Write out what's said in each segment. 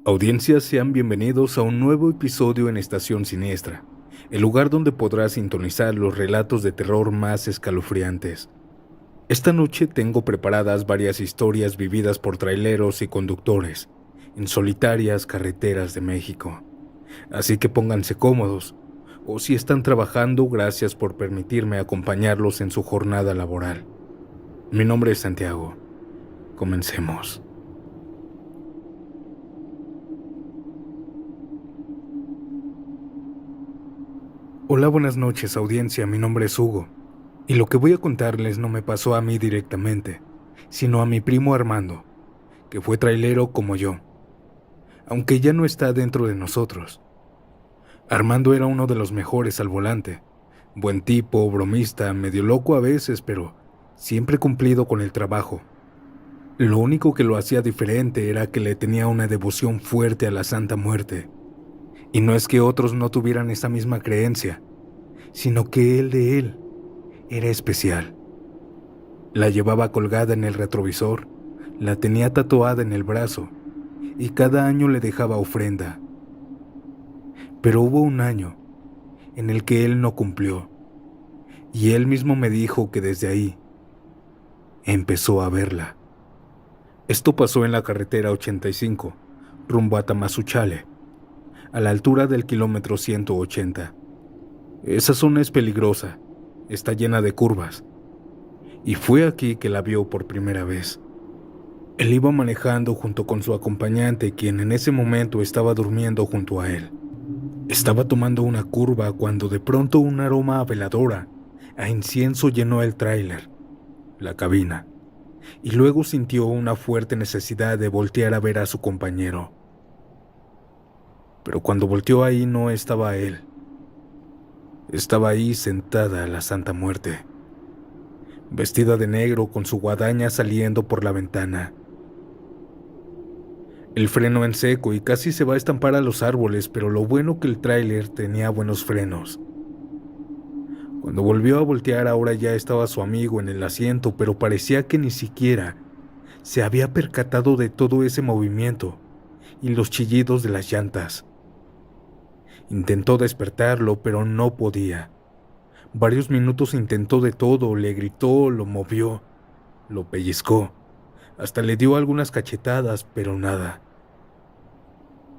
Audiencias, sean bienvenidos a un nuevo episodio en Estación Siniestra, el lugar donde podrás sintonizar los relatos de terror más escalofriantes. Esta noche tengo preparadas varias historias vividas por traileros y conductores en solitarias carreteras de México. Así que pónganse cómodos, o si están trabajando, gracias por permitirme acompañarlos en su jornada laboral. Mi nombre es Santiago. Comencemos. Hola, buenas noches, audiencia. Mi nombre es Hugo, y lo que voy a contarles no me pasó a mí directamente, sino a mi primo Armando, que fue trailero como yo, aunque ya no está dentro de nosotros. Armando era uno de los mejores al volante, buen tipo, bromista, medio loco a veces, pero siempre cumplido con el trabajo. Lo único que lo hacía diferente era que le tenía una devoción fuerte a la Santa Muerte, y no es que otros no tuvieran esa misma creencia, sino que él de él era especial. La llevaba colgada en el retrovisor, la tenía tatuada en el brazo y cada año le dejaba ofrenda. Pero hubo un año en el que él no cumplió y él mismo me dijo que desde ahí empezó a verla. Esto pasó en la carretera 85, rumbo a Tamazunchale, a la altura del kilómetro 180. Esa zona es peligrosa, está llena de curvas, y fue aquí que la vio por primera vez. Él iba manejando junto con su acompañante, quien en ese momento estaba durmiendo junto a él. Estaba tomando una curva cuando de pronto un aroma a veladora, a incienso llenó el tráiler, la cabina, y luego sintió una fuerte necesidad de voltear a ver a su compañero. Pero cuando volteó ahí no estaba él. Estaba ahí sentada la Santa Muerte, vestida de negro con su guadaña saliendo por la ventana. El freno en seco y casi se va a estampar a los árboles, pero lo bueno que el tráiler tenía buenos frenos. Cuando volvió a voltear, ahora ya estaba su amigo en el asiento, pero parecía que ni siquiera se había percatado de todo ese movimiento y los chillidos de las llantas. Intentó despertarlo, pero no podía. Varios minutos intentó de todo, le gritó, lo movió, lo pellizcó, hasta le dio algunas cachetadas, pero nada.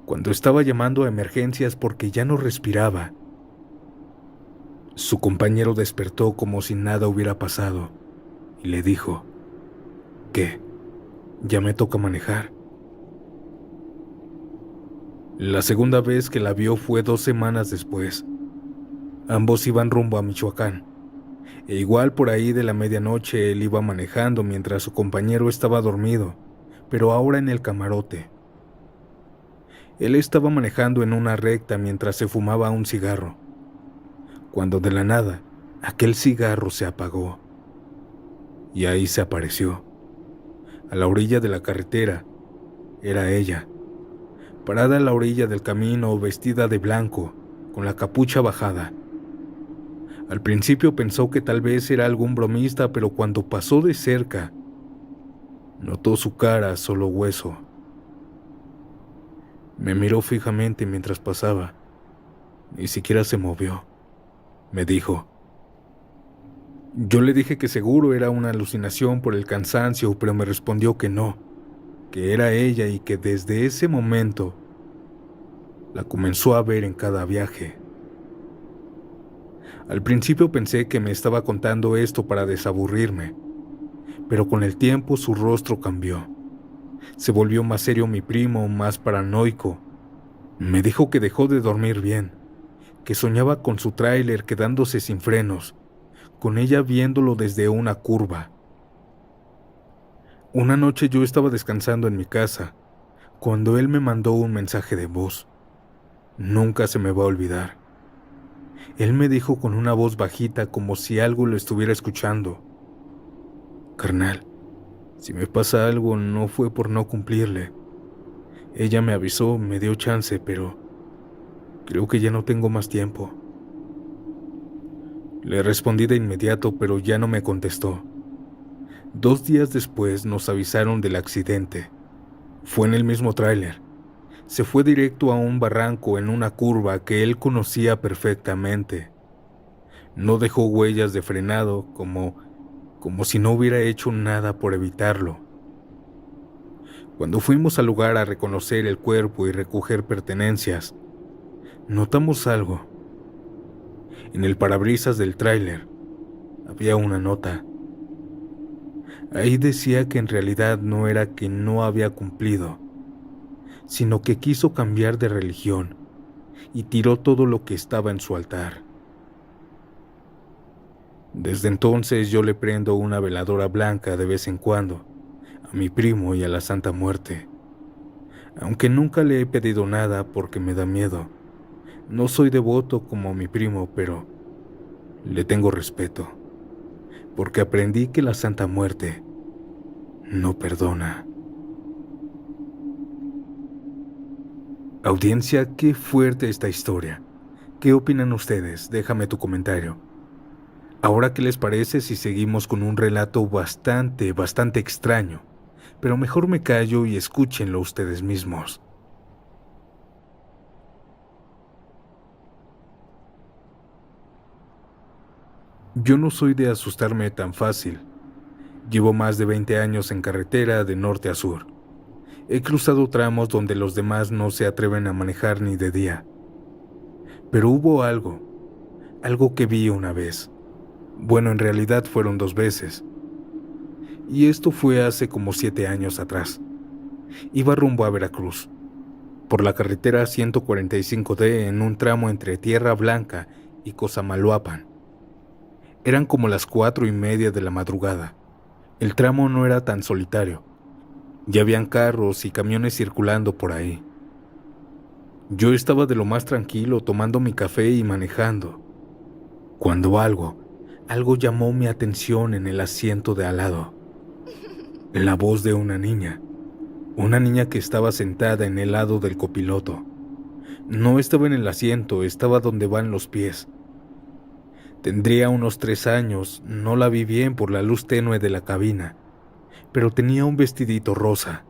Cuando estaba llamando a emergencias porque ya no respiraba, su compañero despertó como si nada hubiera pasado y le dijo: ¿qué? ¿Ya me toca manejar? La segunda vez que la vio fue 2 semanas después. Ambos iban rumbo a Michoacán, e igual por ahí de la medianoche él iba manejando mientras su compañero estaba dormido, pero ahora en el camarote. Él estaba manejando en una recta mientras se fumaba un cigarro, cuando de la nada aquel cigarro se apagó y ahí se apareció. A la orilla de la carretera era ella, parada a la orilla del camino, vestida de blanco, con la capucha bajada. Al principio pensó que tal vez era algún bromista, pero cuando pasó de cerca, notó su cara solo hueso. Me miró fijamente mientras pasaba. Ni siquiera se movió. Me dijo. Yo le dije que seguro era una alucinación por el cansancio, pero me respondió que no, que era ella y que desde ese momento la comenzó a ver en cada viaje. Al principio pensé que me estaba contando esto para desaburrirme, pero con el tiempo su rostro cambió. Se volvió más serio mi primo, más paranoico. Me dijo que dejó de dormir bien, que soñaba con su tráiler quedándose sin frenos, con ella viéndolo desde una curva. Una noche yo estaba descansando en mi casa, cuando él me mandó un mensaje de voz. Nunca se me va a olvidar. Él me dijo con una voz bajita como si algo lo estuviera escuchando: carnal, si me pasa algo no fue por no cumplirle. Ella me avisó, me dio chance, pero creo que ya no tengo más tiempo. Le respondí de inmediato, pero ya no me contestó. 2 días después nos avisaron del accidente. Fue en el mismo tráiler. Se fue directo a un barranco en una curva que él conocía perfectamente. No dejó huellas de frenado como si no hubiera hecho nada por evitarlo. Cuando fuimos al lugar a reconocer el cuerpo y recoger pertenencias, notamos algo. En el parabrisas del tráiler había una nota. Ahí decía que en realidad no era que no había cumplido, sino que quiso cambiar de religión y tiró todo lo que estaba en su altar. Desde entonces yo le prendo una veladora blanca de vez en cuando a mi primo y a la Santa Muerte. Aunque nunca le he pedido nada porque me da miedo. No soy devoto como mi primo, pero le tengo respeto, porque aprendí que la Santa Muerte no perdona. Audiencia, qué fuerte esta historia. ¿Qué opinan ustedes? Déjame tu comentario. Ahora, ¿qué les parece si seguimos con un relato bastante extraño? Pero mejor me callo y escúchenlo ustedes mismos. Yo no soy de asustarme tan fácil. Llevo más de 20 años en carretera de norte a sur. He cruzado tramos donde los demás no se atreven a manejar ni de día. Pero hubo algo que vi una vez. Bueno, en realidad fueron 2 veces. Y esto fue hace como 7 años atrás. Iba rumbo a Veracruz, por la carretera 145D en un tramo entre Tierra Blanca y Cosamaloapan. Eran como las 4:30 de la madrugada. El tramo no era tan solitario. Ya habían carros y camiones circulando por ahí. Yo estaba de lo más tranquilo tomando mi café y manejando, cuando algo llamó mi atención en el asiento de al lado. La voz de una niña que estaba sentada en el lado del copiloto. No estaba en el asiento, estaba donde van los pies. Tendría unos 3 años, no la vi bien por la luz tenue de la cabina, pero tenía un vestidito rosa.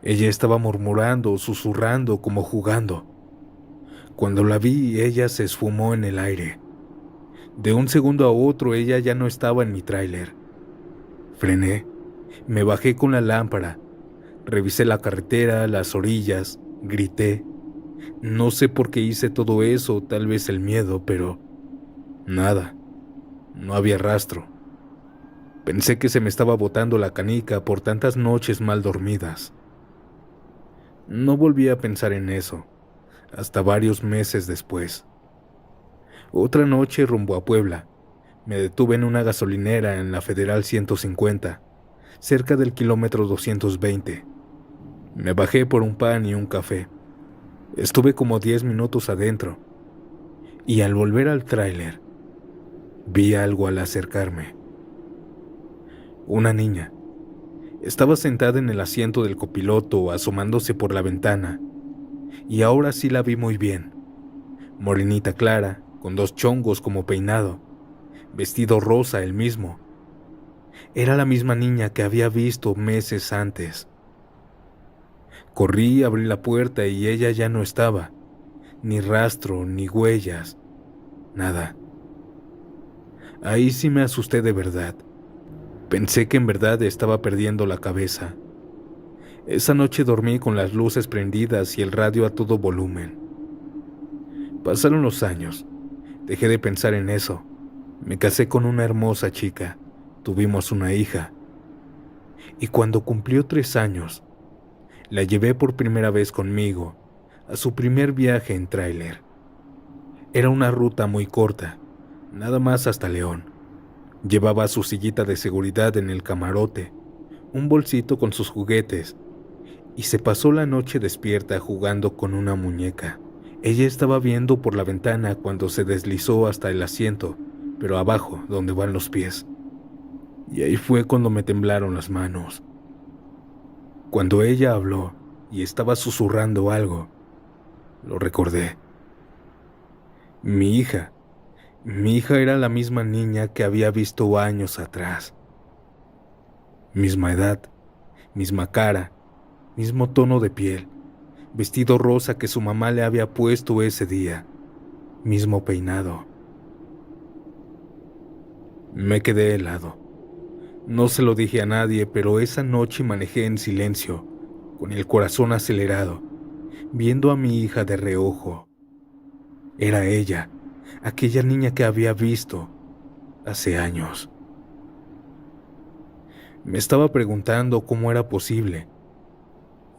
Ella estaba murmurando, susurrando, como jugando. Cuando la vi, ella se esfumó en el aire. De un segundo a otro, ella ya no estaba en mi tráiler. Frené, me bajé con la lámpara, revisé la carretera, las orillas, grité. No sé por qué hice todo eso, tal vez el miedo, pero nada, no había rastro. Pensé que se me estaba botando la canica por tantas noches mal dormidas. No volví a pensar en eso, hasta varios meses después. Otra noche rumbo a Puebla, me detuve en una gasolinera en la Federal 150, cerca del kilómetro 220. Me bajé por un pan y un café. Estuve como 10 minutos adentro, y al volver al tráiler, vi algo al acercarme. Una niña. Estaba sentada en el asiento del copiloto, asomándose por la ventana, y ahora sí la vi muy bien. Morenita clara, con 2 chongos como peinado, vestido rosa el mismo. Era la misma niña que había visto meses antes. Corrí, abrí la puerta y ella ya no estaba. Ni rastro, ni huellas, nada. Ahí sí me asusté de verdad. Pensé que en verdad estaba perdiendo la cabeza. Esa noche dormí con las luces prendidas y el radio a todo volumen. Pasaron los años. Dejé de pensar en eso. Me casé con una hermosa chica. Tuvimos una hija. Y cuando cumplió 3 años, la llevé por primera vez conmigo a su primer viaje en tráiler. Era una ruta muy corta, nada más hasta León. Llevaba su sillita de seguridad en el camarote, un bolsito con sus juguetes, y se pasó la noche despierta jugando con una muñeca. Ella estaba viendo por la ventana cuando se deslizó hasta el asiento, pero abajo, donde van los pies. Y ahí fue cuando me temblaron las manos. Cuando ella habló y estaba susurrando algo, lo recordé. Mi hija era la misma niña que había visto años atrás. Misma edad, misma cara, mismo tono de piel, vestido rosa que su mamá le había puesto ese día, mismo peinado. Me quedé helado. No se lo dije a nadie, pero esa noche manejé en silencio, con el corazón acelerado, viendo a mi hija de reojo. Era ella, aquella niña que había visto hace años. Me estaba preguntando cómo era posible.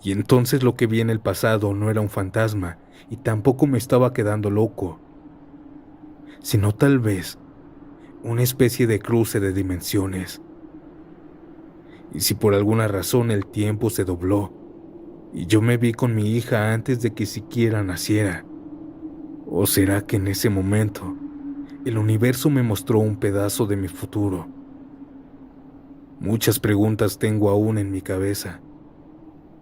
Y entonces lo que vi en el pasado no era un fantasma y tampoco me estaba quedando loco, sino tal vez una especie de cruce de dimensiones. Y si por alguna razón el tiempo se dobló y yo me vi con mi hija antes de que siquiera naciera, ¿o será que en ese momento el universo me mostró un pedazo de mi futuro? Muchas preguntas tengo aún en mi cabeza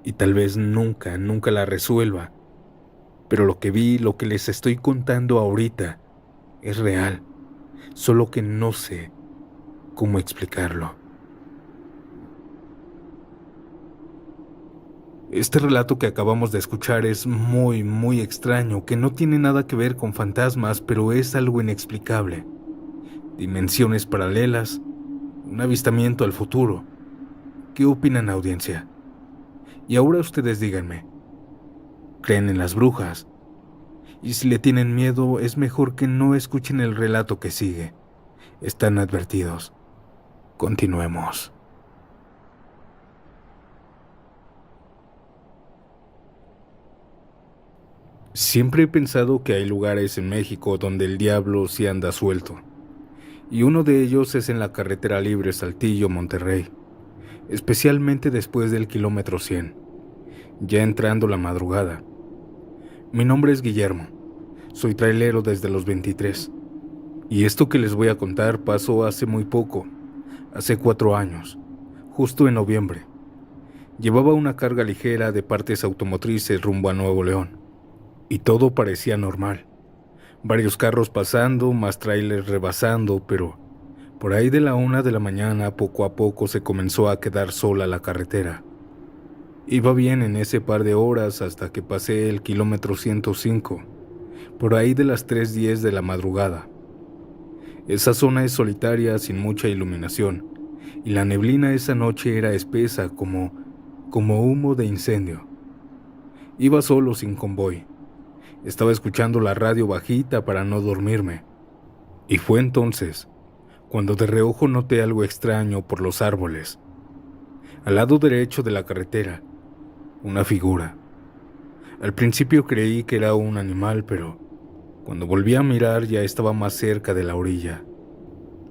y tal vez nunca la resuelva, pero lo que vi, lo que les estoy contando ahorita, es real, solo que no sé cómo explicarlo. Este relato que acabamos de escuchar es muy extraño, que no tiene nada que ver con fantasmas, pero es algo inexplicable. Dimensiones paralelas, un avistamiento al futuro. ¿Qué opinan, audiencia? Y ahora ustedes díganme, ¿creen en las brujas? Y si le tienen miedo, es mejor que no escuchen el relato que sigue. Están advertidos. Continuemos. Siempre he pensado que hay lugares en México donde el diablo sí anda suelto. Y uno de ellos es en la carretera libre Saltillo-Monterrey, especialmente después del kilómetro 100, ya entrando la madrugada. Mi nombre es Guillermo, soy trailero desde los 23, y esto que les voy a contar pasó hace muy poco, hace 4 años, justo en noviembre. Llevaba una carga ligera de partes automotrices rumbo a Nuevo León, y todo parecía normal. Varios carros pasando, más trailers rebasando, pero por ahí de la 1 de la mañana poco a poco se comenzó a quedar sola la carretera. Iba bien en ese par de horas hasta que pasé el kilómetro 105, por ahí de las 3:10 de la madrugada. Esa zona es solitaria, sin mucha iluminación, y la neblina esa noche era espesa como humo de incendio. Iba solo sin convoy. Estaba escuchando la radio bajita para no dormirme. Y fue entonces cuando de reojo noté algo extraño por los árboles. Al lado derecho de la carretera, una figura. Al principio creí que era un animal, pero cuando volví a mirar ya estaba más cerca de la orilla.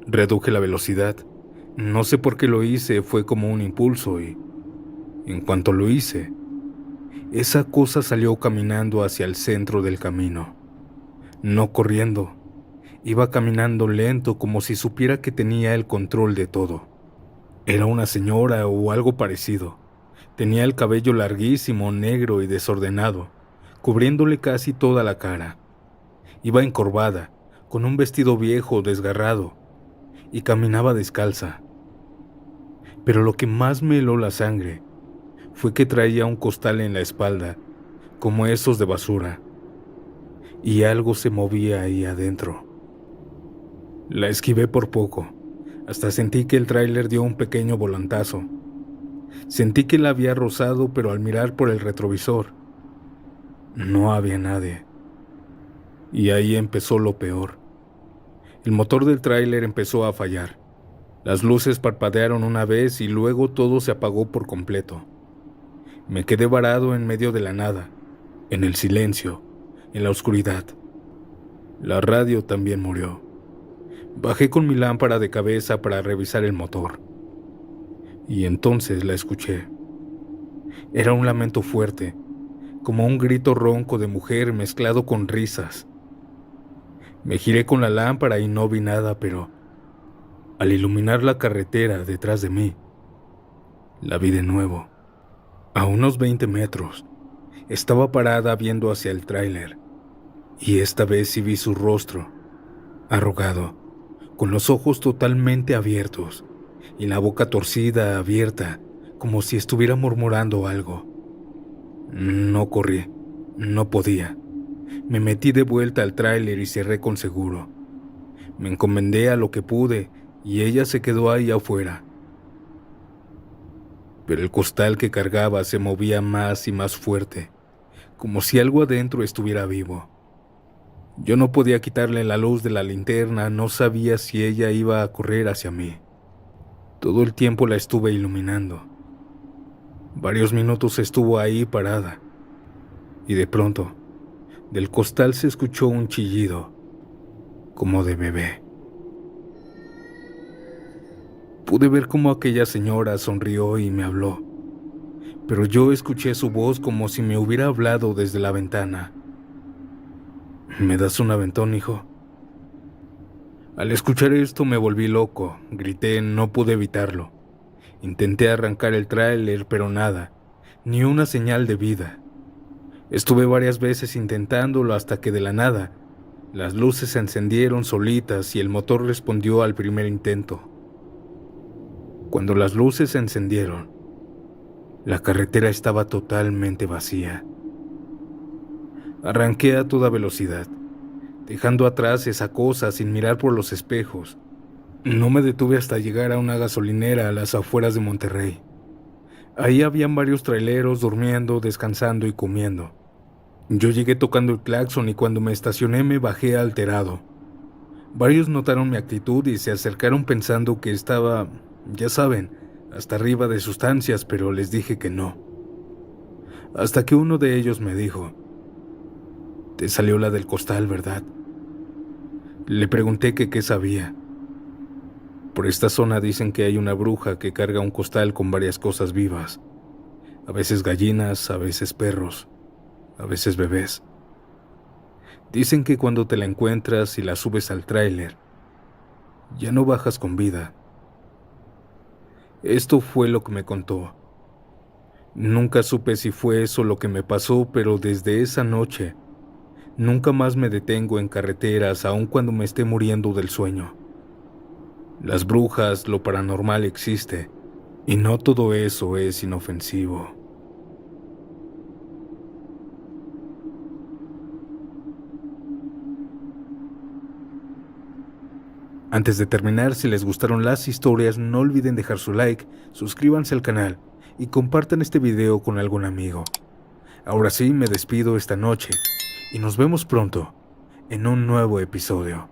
Reduje la velocidad. No sé por qué lo hice, fue como un impulso y, en cuanto lo hice, esa cosa salió caminando hacia el centro del camino. No corriendo, iba caminando lento como si supiera que tenía el control de todo. Era una señora o algo parecido. Tenía el cabello larguísimo, negro y desordenado, cubriéndole casi toda la cara. Iba encorvada, con un vestido viejo desgarrado, y caminaba descalza. Pero lo que más me heló la sangre fue que traía un costal en la espalda, como esos de basura, y algo se movía ahí adentro. La esquivé por poco, hasta sentí que el tráiler dio un pequeño volantazo. Sentí que la había rozado, pero al mirar por el retrovisor, no había nadie. Y ahí empezó lo peor. El motor del tráiler empezó a fallar. Las luces parpadearon una vez y luego todo se apagó por completo. Me quedé varado en medio de la nada, en el silencio, en la oscuridad. La radio también murió. Bajé con mi lámpara de cabeza para revisar el motor. Y entonces la escuché. Era un lamento fuerte, como un grito ronco de mujer mezclado con risas. Me giré con la lámpara y no vi nada, pero al iluminar la carretera detrás de mí, la vi de nuevo. A unos 20 metros, estaba parada viendo hacia el tráiler, y esta vez sí vi su rostro, arrugado, con los ojos totalmente abiertos, y la boca torcida, abierta, como si estuviera murmurando algo. No corrí, No podía. Me metí de vuelta al tráiler y cerré con seguro. Me encomendé a lo que pude y ella se quedó ahí afuera. Pero el costal que cargaba se movía más y más fuerte, como si algo adentro estuviera vivo. Yo no podía quitarle la luz de la linterna, no sabía si ella iba a correr hacia mí. Todo el tiempo la estuve iluminando. Varios minutos estuvo ahí parada, y de pronto, del costal se escuchó un chillido, como de bebé. Pude ver cómo aquella señora sonrió y me habló, pero yo escuché su voz como si me hubiera hablado desde la ventana. ¿Me das un aventón, hijo? Al escuchar esto me volví loco, grité, no pude evitarlo. Intenté arrancar el tráiler, pero nada, ni una señal de vida. Estuve varias veces intentándolo hasta que de la nada, las luces se encendieron solitas y el motor respondió al primer intento. Cuando las luces se encendieron, la carretera estaba totalmente vacía. Arranqué a toda velocidad, dejando atrás esa cosa sin mirar por los espejos. No me detuve hasta llegar a una gasolinera a las afueras de Monterrey. Ahí habían varios traileros durmiendo, descansando y comiendo. Yo llegué tocando el claxon y cuando me estacioné me bajé alterado. Varios notaron mi actitud y se acercaron pensando que estaba, ya saben, hasta arriba de sustancias, pero les dije que no. Hasta que uno de ellos me dijo, «Te salió la del costal, ¿verdad?». Le pregunté que qué sabía. Por esta zona dicen que hay una bruja que carga un costal con varias cosas vivas. A veces gallinas, a veces perros, a veces bebés. Dicen que cuando te la encuentras y la subes al tráiler, ya no bajas con vida. Esto fue lo que me contó. Nunca supe si fue eso lo que me pasó, pero desde esa noche, nunca más me detengo en carreteras aun cuando me esté muriendo del sueño. Las brujas, lo paranormal existe, y no todo eso es inofensivo. Antes de terminar, si les gustaron las historias, no olviden dejar su like, suscríbanse al canal y compartan este video con algún amigo. Ahora sí, me despido esta noche y nos vemos pronto en un nuevo episodio.